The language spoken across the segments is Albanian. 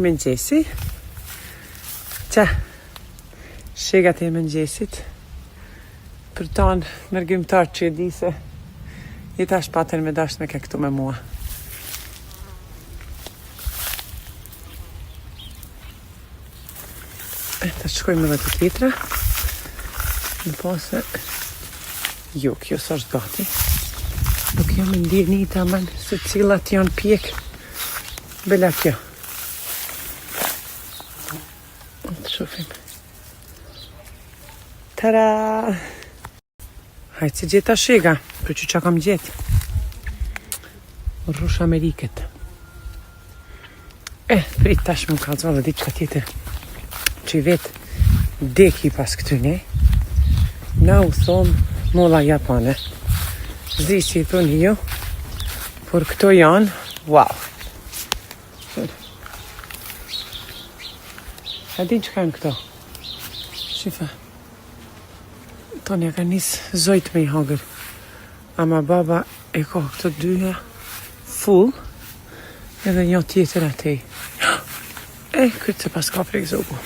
Mëngjesi. Qa, shegat e mëngjesit. Për tonë nërgjimtar që e di se i tash patën me dash me ke këtu me mua. Ta shkojmë edhe të tjetra. Në pose jo, kjo së është gati. Nuk jam ndjeni të aman se cilat janë pjek. Bela kjo. Të shofim. Tara! Hajtë se gjeta shega, për që kam gjetë. Rrush Ameriket. Prit tash më ka zva dhe ditë ka tjetër. Që i vetë deki pas këtyne. Na u thonë molla japane. Zdi si i thoni jo. Por këto janë, wow. A din që kanë këto? Shifa. Tonja ka njësë zojt me i hagër. Ama baba e ka këto dyja full. Edhe një tjetër atej. Këtë se pas ka prek zogu.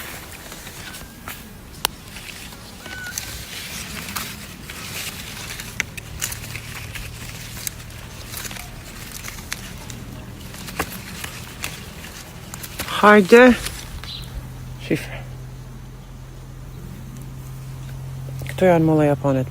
Hajde. Shifre. Këto janë molla japanet.